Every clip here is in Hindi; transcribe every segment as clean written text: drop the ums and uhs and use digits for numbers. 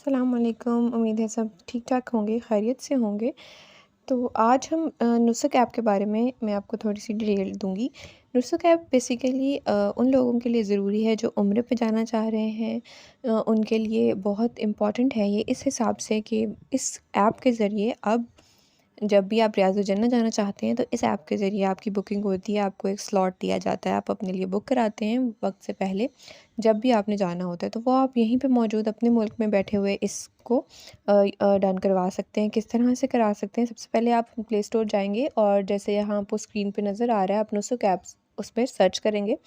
अस्सलाम वालेकुम। उम्मीद है सब ठीक-ठाक होंगे, खैरियत से होंगे। तो आज हम नुस्ख़ ऐप के बारे में मैं आपको थोड़ी-सी डिटेल दूँगी। नुस्ख़ ऐप बेसिकली उन लोगों के लिए ज़रूरी है जो उम्रे पे जाना चाह रहे हैं। उनके लिए बहुत इम्पॉर्टेंट है ये इस हिसाब से कि इस ऐप के ज़रिए अब जब भी आप रियाज़ुल जन्नत जाना चाहते हैं तो इस ऐप के ज़रिए आपकी बुकिंग होती है, आपको एक स्लॉट दिया जाता है, आप अपने लिए बुक कराते हैं वक़्त से पहले, जब भी आपने जाना होता है। तो वो आप यहीं पे मौजूद अपने मुल्क में बैठे हुए इसको डन करवा सकते हैं। किस तरह से करा सकते हैं? सबसे पहले आप प्ले स्टोर जाएँगे और जैसे यहाँ आपको स्क्रीन पे नज़र आ रहा है, आप नुस्ख़ ऐप्स उस पे सर्च करेंगे।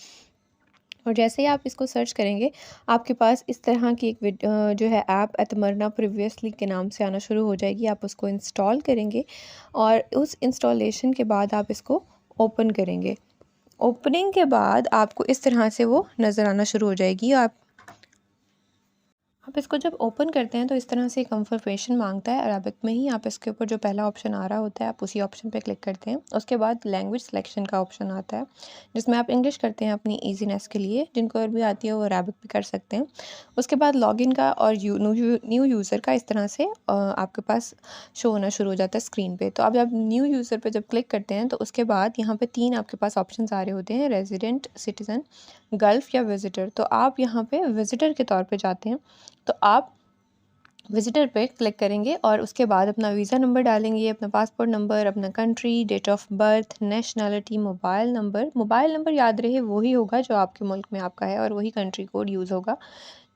और जैसे ही आप इसको सर्च करेंगे, आपके पास इस तरह की एक जो है ऐप एतमरना प्रीवियसली के नाम से आना शुरू हो जाएगी। आप उसको इंस्टॉल करेंगे और उस इंस्टॉलेशन के बाद आप इसको ओपन करेंगे। ओपनिंग के बाद आपको इस तरह से वो नज़र आना शुरू हो जाएगी। आप इसको जब ओपन करते हैं तो इस तरह से कंफर्मेशन मांगता है अरबिक में ही। आप इसके ऊपर जो पहला ऑप्शन आ रहा होता है आप उसी ऑप्शन पे क्लिक करते हैं। उसके बाद लैंग्वेज सिलेक्शन का ऑप्शन आता है जिसमें आप इंग्लिश करते हैं अपनी ईजीनेस के लिए। जिनको अरबी आती है वो अरबिक भी कर सकते हैं। उसके बाद लॉगिन का और न्यू यूज़र का इस तरह से आपके पास शो होना शुरू हो जाता है स्क्रीन पर। तो आप जब न्यू यूज़र पर जब क्लिक करते हैं तो उसके बाद यहाँ पर 3 आपके पास ऑप्शन आ रहे होते हैं, रेजिडेंट, सिटीज़न, गल्फ़ या विज़िटर। तो आप यहाँ पे विज़िटर के तौर पे जाते हैं। तो आप विज़िटर पे क्लिक करेंगे और उसके बाद अपना वीज़ा नंबर डालेंगे, अपना पासपोर्ट नंबर, अपना country, date of birth, nationality, mobile number. Mobile number याद रहे वही होगा जो आपके मुल्क में आपका है और वही कंट्री कोड यूज़ होगा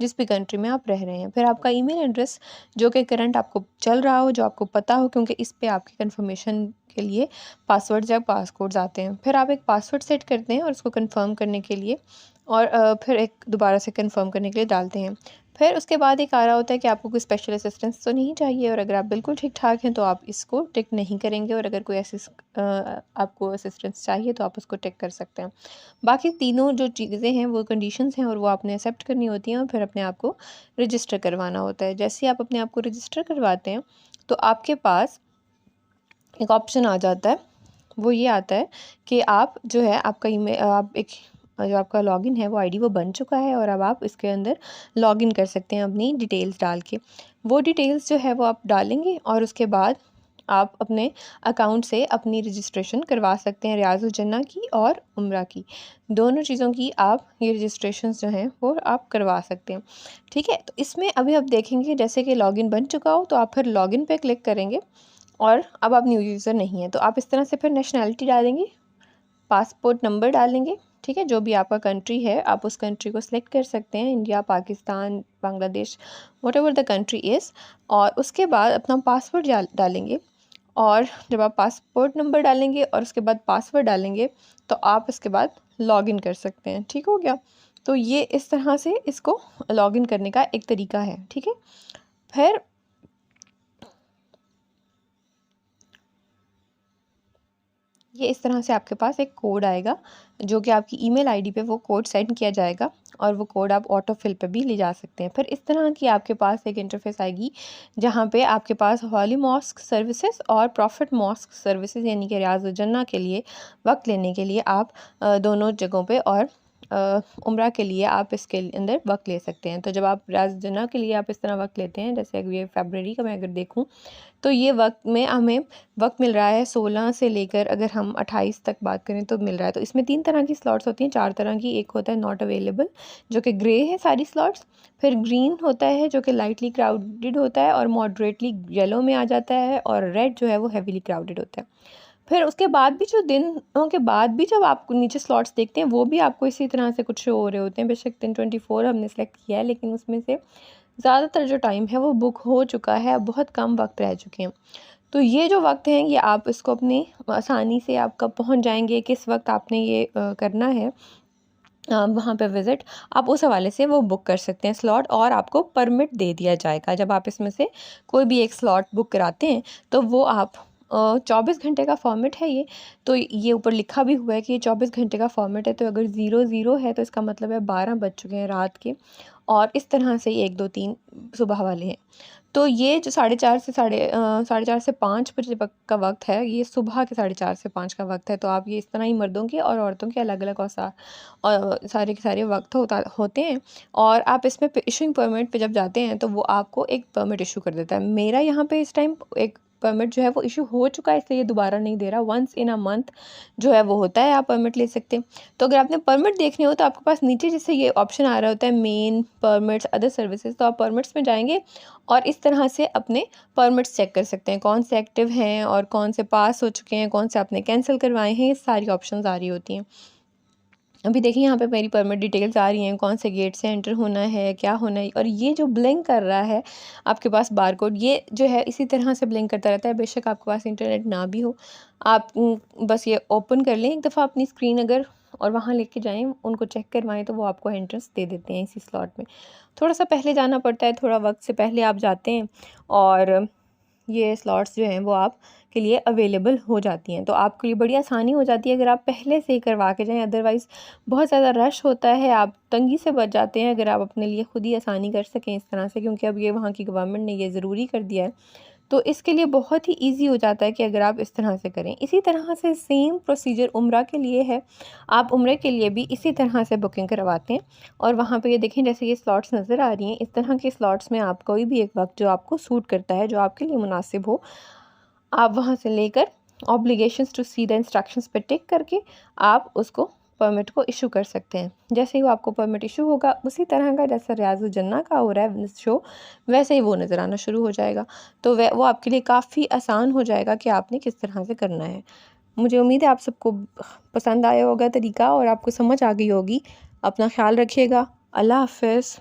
जिस भी कंट्री में आप रह रहे हैं। फिर आपका ईमेल एड्रेस जो कि करंट आपको चल रहा हो, जो आपको पता हो, क्योंकि इस पे आपकी कन्फर्मेशन के लिए पासवर्ड्स या पासकोड्स आते हैं। फिर आप एक पासवर्ड सेट करते हैं और उसको कन्फर्म करने के लिए और फिर एक दोबारा से कन्फर्म करने के लिए डालते हैं। फिर उसके बाद एक आ रहा होता है कि आपको कोई स्पेशल असिस्टेंस तो नहीं चाहिए और अगर आप बिल्कुल ठीक-ठाक हैं तो आप इसको टिक नहीं करेंगे और अगर कोई आपको असिस्टेंस चाहिए तो आप उसको टिक कर सकते हैं। बाकी तीनों जो चीज़ें हैं वो कंडीशंस हैं और वो आपने एक्सेप्ट करनी होती हैं और फिर अपने आप को रजिस्टर करवाना होता है। जैसे ही आप अपने आप को रजिस्टर करवाते हैं तो आपके पास एक ऑप्शन आ जाता है। वो ये आता है कि आप जो है आपका आप एक जो आपका लॉगिन है वो आईडी वो बन चुका है और अब आप इसके अंदर लॉगिन कर सकते हैं अपनी डिटेल्स डाल के। वो डिटेल्स जो है वो आप डालेंगे और उसके बाद आप अपने अकाउंट से अपनी रजिस्ट्रेशन करवा सकते हैं रियाज़ुल जन्नह की और उम्रा की। दोनों चीज़ों की आप ये रजिस्ट्रेशंस जो हैं वो आप करवा सकते हैं। ठीक है? तो इसमें अभी आप देखेंगे जैसे कि लॉगिन बन चुका हो तो आप फिर लॉगिन पे क्लिक करेंगे और अब आप न्यू यूज़र नहीं हैं। तो आप इस तरह से फिर नेशनैलिटी डालेंगे, पासपोर्ट नंबर डालेंगे, ठीक है? जो भी आपका कंट्री है आप उस कंट्री को सिलेक्ट कर सकते हैं, India, Pakistan, Bangladesh, whatever the country is. और उसके बाद अपना पासवर्ड डालेंगे और जब आप पासपोर्ट नंबर डालेंगे और उसके बाद पासवर्ड डालेंगे तो आप इसके बाद लॉगिन कर सकते हैं। ठीक हो गया? तो ये इस तरह से इसको लॉगिन करने का एक तरीका है, ठीक है? फिर ये इस तरह से आपके पास एक कोड आएगा जो कि आपकी ईमेल आईडी पे वो कोड सेंड किया जाएगा और वो कोड आप ऑटो फिल पे भी ले जा सकते हैं। फिर इस तरह की आपके पास एक इंटरफेस आएगी जहाँ पे आपके पास हॉली मॉस्क सर्विसेज और प्रॉफिट मॉस्क सर्विसेज यानी कि रियाज़ुल जन्नह के लिए वक्त लेने के लिए आप दोनों जगहों पे और उम्रा के लिए आप इसके अंदर वक्त ले सकते हैं। तो जब आप रियाज़ुल जन्नह के लिए आप इस तरह वक्त लेते हैं, जैसे अभी ये फरवरी का मैं अगर देखूँ तो ये वक्त में हमें वक्त मिल रहा है 16 से लेकर अगर हम 28 तक बात करें तो मिल रहा है। तो इसमें 3 तरह की स्लॉट्स होती हैं, 4 तरह की। एक होता है नॉट अवेलेबल जो कि ग्रे है सारी स्लॉट्स, फिर ग्रीन होता है जो कि लाइटली क्राउडेड होता है और मॉडरेटली येलो में आ जाता है और रेड जो है वो हेवीली क्राउडेड होता है। फिर उसके बाद भी जो दिनों के बाद भी जब आप नीचे स्लॉट्स देखते हैं वो भी आपको इसी तरह से कुछ शो हो रहे होते हैं। बेशक 10:24 हमने सेलेक्ट किया है लेकिन उसमें से ज़्यादातर जो टाइम है वो बुक हो चुका है, अब बहुत कम वक्त रह चुके हैं। तो ये जो वक्त हैं ये आप इसको अपनी आसानी से आप कब पहुंच जाएंगे, किस वक्त आपने ये करना है वहाँ पे विज़िट, आप उस हवाले से वो बुक कर सकते हैं स्लॉट और आपको परमिट दे दिया जाएगा। जब आप इसमें से कोई भी एक स्लॉट बुक कराते हैं तो वो आप 24 घंटे का फॉर्मेट है ये। तो ये ऊपर लिखा भी हुआ है कि ये 24 घंटे का फॉर्मेट है। तो अगर 00 है तो इसका मतलब है 12 बज चुके हैं रात के और इस तरह से 1, 2, 3 सुबह वाले हैं। तो ये जो 4:30 से 4:30 से 5 बजे का वक्त है, ये सुबह के 4:30 से 5 का वक्त है। तो आप ये इस तरह ही मर्दों के और औरतों के अलग-अलग सारे के सारे वक्त होते हैं। और आप इसमें इशूइंग परमिट पे जब जाते हैं तो वो आपको एक परमिट इशू कर देता है। मेरा यहाँ पे इस टाइम एक परमिट जो है वो इशू हो चुका है, इसलिए ये दोबारा नहीं दे रहा। वंस इन अ मंथ जो है वो होता है, आप परमिट ले सकते हैं। तो अगर आपने परमिट देखने हो तो आपके पास नीचे जैसे ये ऑप्शन आ रहा होता है मेन परमिट्स अदर सर्विसेज, तो आप परमिट्स में जाएंगे और इस तरह से अपने परमिट्स चेक कर सकते हैं, कौन से एक्टिव हैं और कौन से पास हो चुके हैं, कौन से आपने कैंसिल करवाए हैं। ये सारी ऑप्शंस आ रही होती हैं। अभी देखिए यहाँ पे मेरी परमिट डिटेल्स आ रही हैं, कौन से गेट से एंटर होना है, क्या होना है। और ये जो ब्लिंक कर रहा है आपके पास बारकोड, ये जो है इसी तरह से ब्लिंक करता रहता है, बेशक आपके पास इंटरनेट ना भी हो। आप बस ये ओपन कर लें एक दफ़ा अपनी स्क्रीन अगर, और वहाँ लेके जाएं, उनको चेक करवाएं तो वो आपको एंट्रेंस दे देते हैं इसी स्लॉट में। थोड़ा सा पहले जाना पड़ता है, थोड़ा वक्त से पहले आप जाते हैं और ये स्लॉट्स जो हैं वो आप के लिए अवेलेबल हो जाती हैं। तो आपके लिए बड़ी आसानी हो जाती है अगर आप पहले से ही करवा के जाएँ। अदरवाइज़ बहुत ज़्यादा रश होता है, आप तंगी से बच जाते हैं अगर आप अपने लिए खुद ही आसानी कर सकें इस तरह से, क्योंकि अब ये वहाँ की गवर्नमेंट ने ये ज़रूरी कर दिया है। तो इसके लिए बहुत ही ईज़ी हो जाता है कि अगर आप इस तरह से करें। इसी तरह से सेम प्रोसीजर उम्रा के लिए है। आप उम्रे के लिए भी इसी तरह से बुकिंग करवाते हैं और वहाँ पे ये देखें जैसे ये स्लॉट्स नज़र आ रही हैं, इस तरह के स्लॉट्स में आप कोई भी एक वक्त जो आपको सूट करता है, जो आपके लिए मुनासिब हो, आप वहाँ से लेकर obligations to see the instructions पे टिक करके आप उसको परमिट को इशू कर सकते हैं। जैसे ही वो आपको परमिट इशू होगा, उसी तरह का जैसा रियाजुल जन्ना का हो रहा है शो, वैसे ही वो नज़र आना शुरू हो जाएगा। तो वो आपके लिए काफ़ी आसान हो जाएगा कि आपने किस तरह से करना है। मुझे उम्मीद है आप सबको पसंद आया होगा तरीका और आपको समझ आ गई होगी। अपना ख्याल रखिएगा। अल्लाह हाफ़िज़।